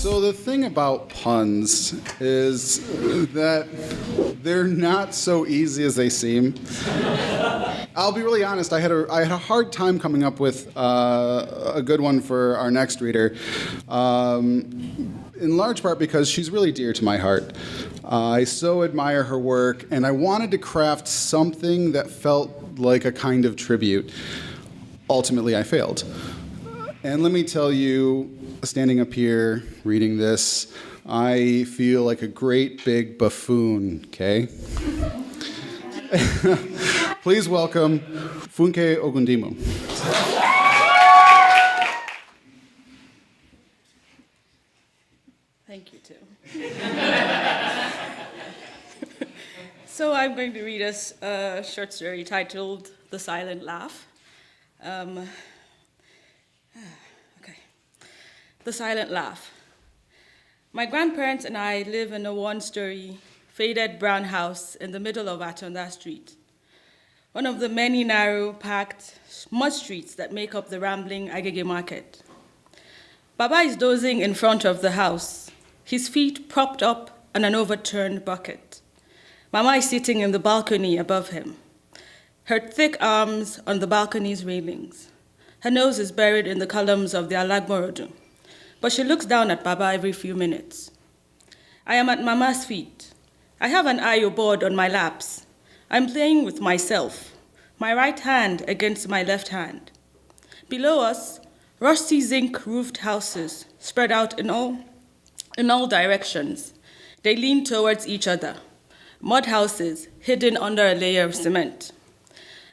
So the thing about puns is that they're not so easy as they seem. I'll be really honest, I had a hard time coming up with a good one for our next reader, in large part because she's really dear to my heart. I so admire her work, and I wanted to craft something that felt like a kind of tribute. Ultimately, I failed. And let me tell you, standing up here, reading this, I feel like a great big buffoon, okay? Please welcome Funke Ogundimu. Thank you, too. So I'm going to read us a short story titled The Silent Laugh. The Silent Laugh. My grandparents and I live in a one-story, faded brown house in the middle of Atonda Street, one of the many narrow, packed mud streets that make up the rambling Agege Market. Baba is dozing in front of the house, his feet propped up on an overturned bucket. Mama is sitting in the balcony above him, her thick arms on the balcony's railings. Her nose is buried in the columns of the Alagborodu, but she looks down at Baba every few minutes. I am at Mama's feet. I have an Ayo board on my laps. I'm playing with myself, my right hand against my left hand. Below us, rusty zinc-roofed houses spread out in all directions. They lean towards each other, mud houses hidden under a layer of cement.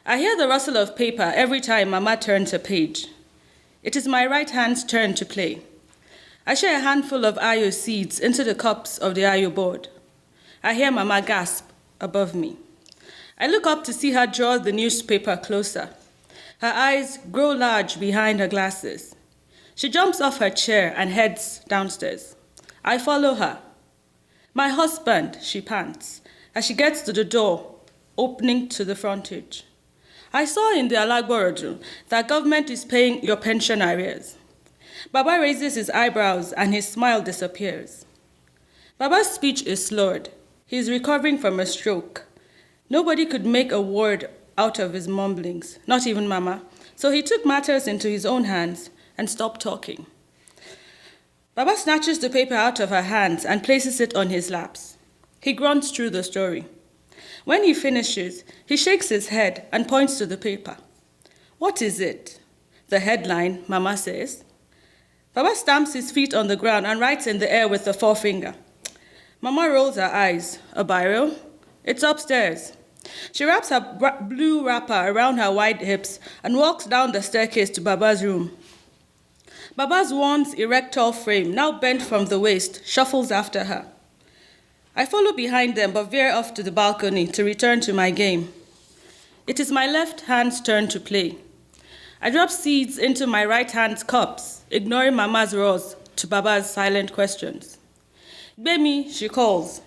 I hear the rustle of paper every time Mama turns a page. It is my right hand's turn to play. I share a handful of Ayo seeds into the cups of the Ayo board. I hear Mama gasp above me. I look up to see her draw the newspaper closer. Her eyes grow large behind her glasses. She jumps off her chair and heads downstairs. I follow her. My husband, she pants, as she gets to the door, opening to the frontage. I saw in the Alagborodu that government is paying your pension arrears. Baba raises his eyebrows and his smile disappears. Baba's speech is slurred. He's recovering from a stroke. Nobody could make a word out of his mumblings, not even Mama, so he took matters into his own hands and stopped talking. Baba snatches the paper out of her hands and places it on his laps. He grunts through the story. When he finishes, he shakes his head and points to the paper. What is it? The headline, Mama says. Baba stamps his feet on the ground and writes in the air with the forefinger. Mama rolls her eyes. A biro? It's upstairs. She wraps her blue wrapper around her wide hips and walks down the staircase to Baba's room. Baba's once erect tall frame, now bent from the waist, shuffles after her. I follow behind them but veer off to the balcony to return to my game. It is my left hand's turn to play. I drop seeds into my right hand's cups, ignoring Mama's roars to Baba's silent questions. Gbemi, she calls.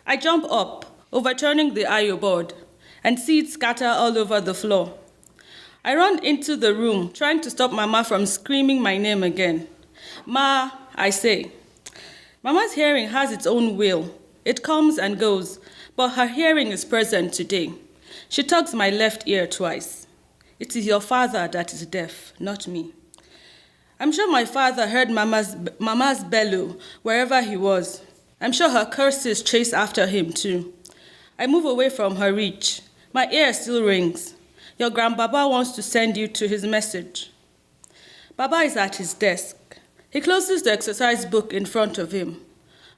I jump up, overturning the Ayo board, and seeds scatter all over the floor. I run into the room, trying to stop Mama from screaming my name again. Ma, I say. Mama's hearing has its own will. It comes and goes, but her hearing is present today. She tugs my left ear twice. It is your father that is deaf, not me. I'm sure my father heard Mama's bellow wherever he was. I'm sure her curses chase after him too. I move away from her reach. My ear still rings. Your grandbaba wants to send you to his message. Baba is at his desk. He closes the exercise book in front of him.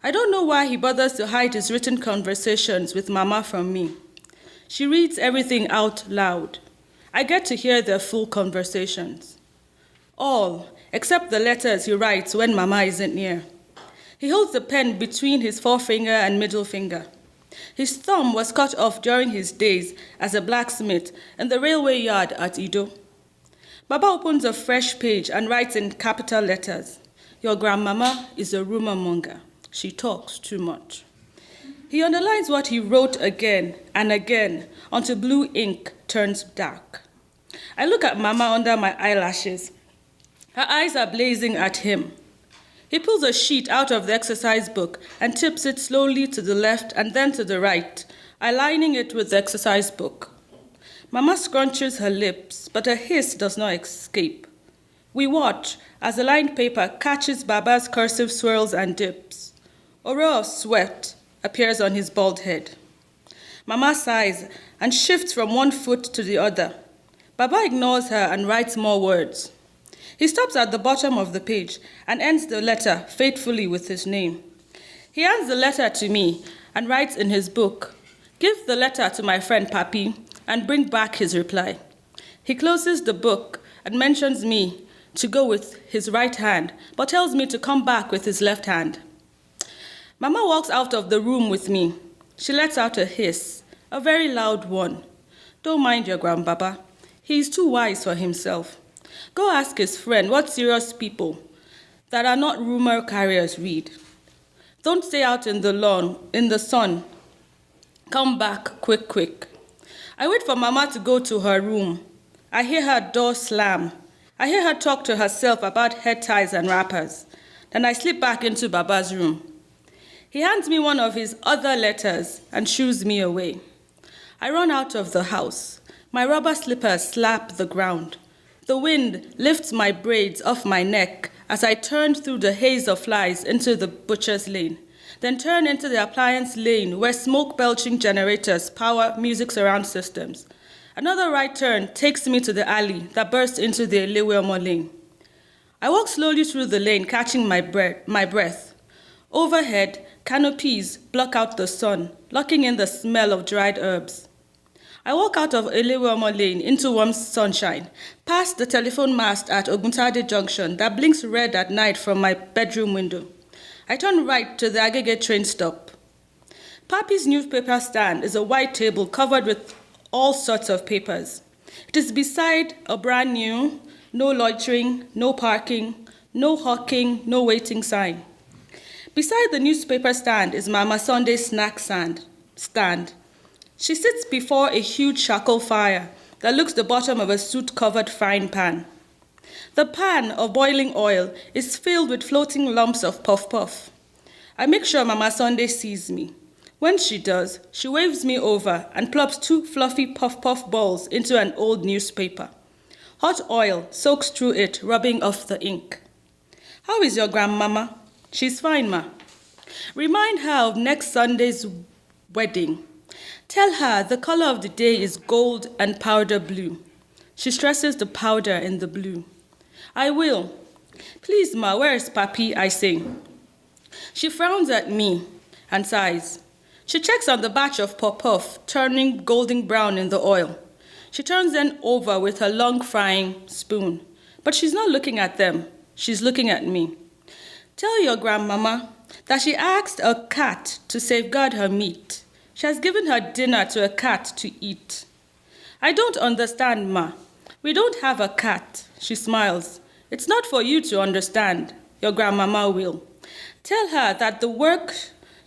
I don't know why he bothers to hide his written conversations with Mama from me. She reads everything out loud. I get to hear their full conversations. All, except the letters he writes when Mama isn't near. He holds the pen between his forefinger and middle finger. His thumb was cut off during his days as a blacksmith in the railway yard at Ido. Baba opens a fresh page and writes in capital letters, "Your grandmama is a rumor monger. She talks too much." He underlines what he wrote again and again until blue ink turns dark. I look at Mama under my eyelashes. Her eyes are blazing at him. He pulls a sheet out of the exercise book and tips it slowly to the left and then to the right, aligning it with the exercise book. Mama scrunches her lips, but a hiss does not escape. We watch as the lined paper catches Baba's cursive swirls and dips. A row of sweat appears on his bald head. Mama sighs and shifts from one foot to the other. Baba ignores her and writes more words. He stops at the bottom of the page and ends the letter faithfully with his name. He hands the letter to me and writes in his book, "Give the letter to my friend Papi and bring back his reply." He closes the book and mentions me to go with his right hand, but tells me to come back with his left hand. Mama walks out of the room with me. She lets out a hiss, a very loud one. "Don't mind your grandpapa. He is too wise for himself. Go ask his friend what serious people that are not rumor carriers read. Don't stay out in the lawn, in the sun. Come back, quick, quick." I wait for Mama to go to her room. I hear her door slam. I hear her talk to herself about head ties and wrappers. Then I slip back into Baba's room. He hands me one of his other letters and shoos me away. I run out of the house. My rubber slippers slap the ground. The wind lifts my braids off my neck as I turn through the haze of flies into the butcher's lane, then turn into the appliance lane where smoke-belching generators power music surround systems. Another right turn takes me to the alley that bursts into the Eleweomo lane. I walk slowly through the lane, catching my breath. Overhead, canopies block out the sun, locking in the smell of dried herbs. I walk out of Eleweomo lane into warm sunshine, past the telephone mast at Oguntade Junction that blinks red at night from my bedroom window. I turn right to the Agege train stop. Papi's newspaper stand is a white table covered with all sorts of papers. It is beside a brand new, no loitering, no parking, no hawking, no waiting sign. Beside the newspaper stand is Mama Sunday's snack stand. She sits before a huge charcoal fire that looks the bottom of a soot-covered frying pan. The pan of boiling oil is filled with floating lumps of puff-puff. I make sure Mama Sunday sees me. When she does, she waves me over and plops 2 fluffy puff-puff balls into an old newspaper. Hot oil soaks through it, rubbing off the ink. "How is your grandmama?" "She's fine, ma." Remind her of next Sunday's wedding. Tell her the color of the day is gold and powder blue. She stresses the powder in the blue. "I will." "Please, ma, where is Papi?" I say. She frowns at me and sighs. She checks on the batch of puff-puff, turning golden brown in the oil. She turns them over with her long frying spoon. But she's not looking at them. She's looking at me. "Tell your grandmama that she asked a cat to safeguard her meat. She has given her dinner to a cat to eat." "I don't understand, ma. We don't have a cat." She smiles. "It's not for you to understand. Your grandmama will. Tell her that the work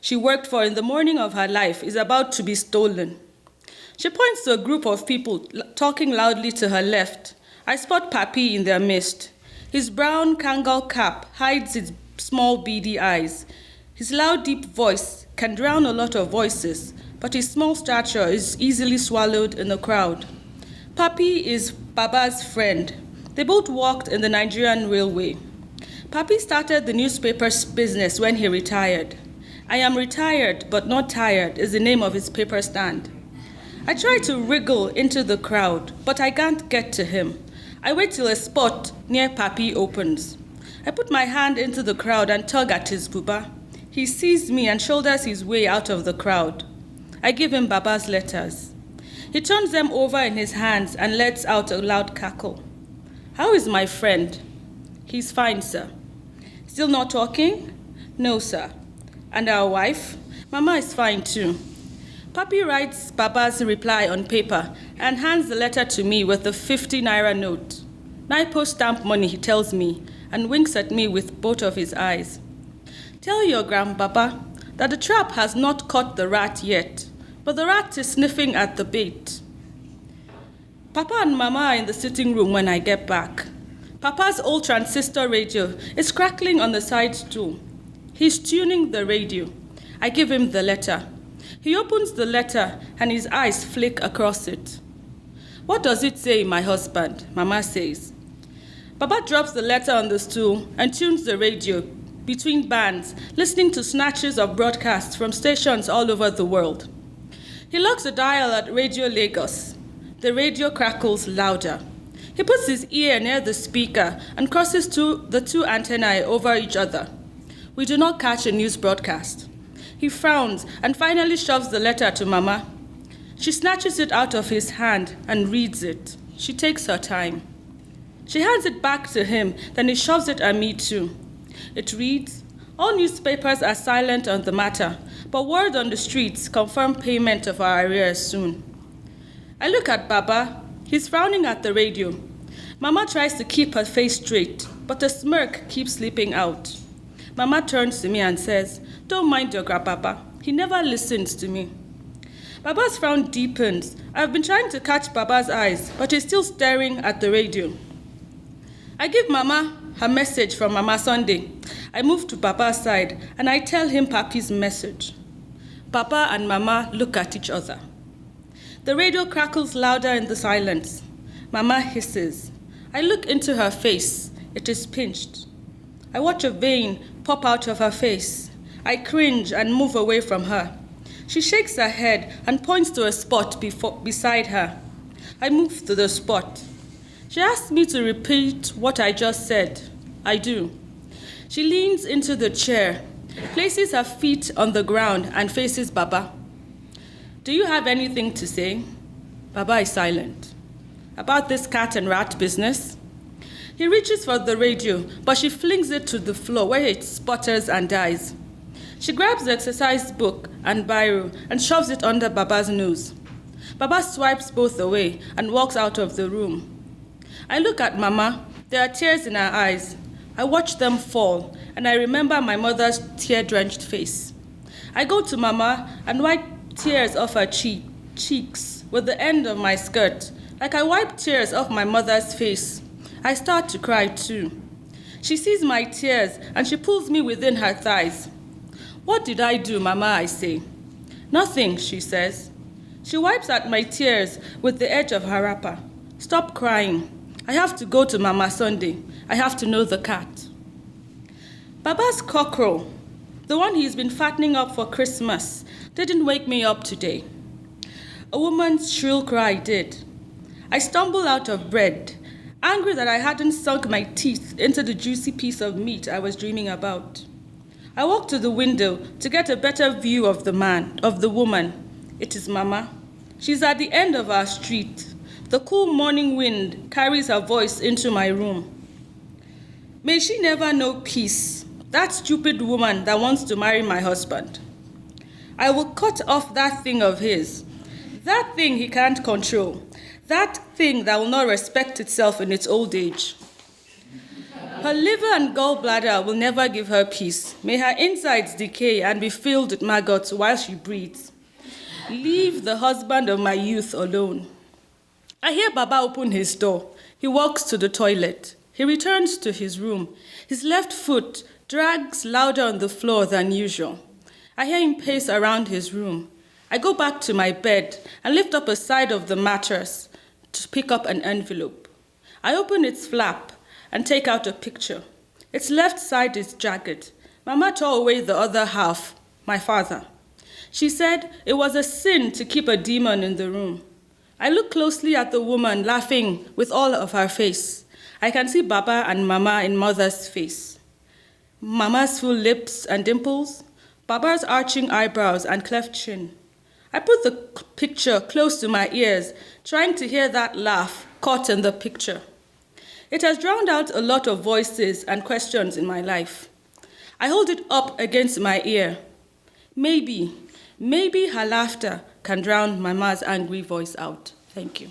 she worked for in the morning of her life is about to be stolen." She points to a group of people talking loudly to her left. I spot Papi in their midst. His brown Kangol cap hides his small beady eyes. His loud, deep voice can drown a lot of voices, but his small stature is easily swallowed in the crowd. Papi is Baba's friend. They both worked in the Nigerian railway. Papi started the newspaper's business when he retired. "I am retired, but not tired" is the name of his paper stand. I try to wriggle into the crowd, but I can't get to him. I wait till a spot near Papi opens. I put my hand into the crowd and tug at his buba. He sees me and shoulders his way out of the crowd. I give him Baba's letters. He turns them over in his hands and lets out a loud cackle. "How is my friend?" "He's fine, sir." "Still not talking?" "No, sir." "And our wife?" "Mama is fine too." Papi writes Baba's reply on paper and hands the letter to me with a 50 naira note. "Naipo stamp money," he tells me, and winks at me with both of his eyes. "Tell your grandpapa that the trap has not caught the rat yet, but the rat is sniffing at the bait." Papa and Mama are in the sitting room when I get back. Papa's old transistor radio is crackling on the side stool. He's tuning the radio. I give him the letter. He opens the letter and his eyes flick across it. "What does it say, my husband?" Mama says. Papa drops the letter on the stool and tunes the radio between bands, listening to snatches of broadcasts from stations all over the world. He locks the dial at Radio Lagos. The radio crackles louder. He puts his ear near the speaker and crosses the two antennae over each other. We do not catch a news broadcast. He frowns and finally shoves the letter to Mama. She snatches it out of his hand and reads it. She takes her time. She hands it back to him, then he shoves it at me too. It reads, "All newspapers are silent on the matter, but word on the streets confirm payment of our arrears soon." I look at Baba. He's frowning at the radio. Mama tries to keep her face straight, but a smirk keeps slipping out. Mama turns to me and says, "Don't mind your grandpapa. He never listens to me." Baba's frown deepens. I've been trying to catch Baba's eyes, but he's still staring at the radio. I give Mama her message from Mama Sunday. I move to Baba's side and I tell him Papi's message. Papa and Mama look at each other. The radio crackles louder in the silence. Mama hisses. I look into her face. It is pinched. I watch a vein pop out of her face. I cringe and move away from her. She shakes her head and points to a spot beside her. I move to the spot. She asks me to repeat what I just said. I do. She leans into the chair, places her feet on the ground, and faces Baba. "Do you have anything to say?" Baba is silent. "About this cat and rat business?" He reaches for the radio, but she flings it to the floor where it sputters and dies. She grabs the exercise book and biro and shoves it under Baba's nose. Baba swipes both away and walks out of the room. I look at Mama. There are tears in her eyes. I watch them fall, and I remember my mother's tear-drenched face. I go to Mama and wipe tears off her cheeks with the end of my skirt, like I wipe tears off my mother's face. I start to cry too. She sees my tears, and she pulls me within her thighs. "What did I do, Mama?" I say. "Nothing," she says. She wipes at my tears with the edge of her wrapper. "Stop crying. I have to go to Mama Sunday. I have to know the cat." Baba's cockerel, the one he's been fattening up for Christmas, didn't wake me up today. A woman's shrill cry did. I stumble out of bed, angry that I hadn't sunk my teeth into the juicy piece of meat I was dreaming about. I walk to the window to get a better view of the woman. It is Mama. She's at the end of our street. The cool morning wind carries her voice into my room. "May she never know peace, that stupid woman that wants to marry my husband. I will cut off that thing of his, that thing he can't control, that thing that will not respect itself in its old age. Her liver and gallbladder will never give her peace. May her insides decay and be filled with maggots while she breathes. Leave the husband of my youth alone." I hear Baba open his door. He walks to the toilet. He returns to his room. His left foot drags louder on the floor than usual. I hear him pace around his room. I go back to my bed and lift up a side of the mattress to pick up an envelope. I open its flap and take out a picture. Its left side is jagged. Mama tore away the other half, my father. She said it was a sin to keep a demon in the room. I look closely at the woman laughing with all of her face. I can see Baba and Mama in Mother's face. Mama's full lips and dimples, Baba's arching eyebrows and cleft chin. I put the picture close to my ears, trying to hear that laugh caught in the picture. It has drowned out a lot of voices and questions in my life. I hold it up against my ear. Maybe her laughter can drown Mama's angry voice out. Thank you.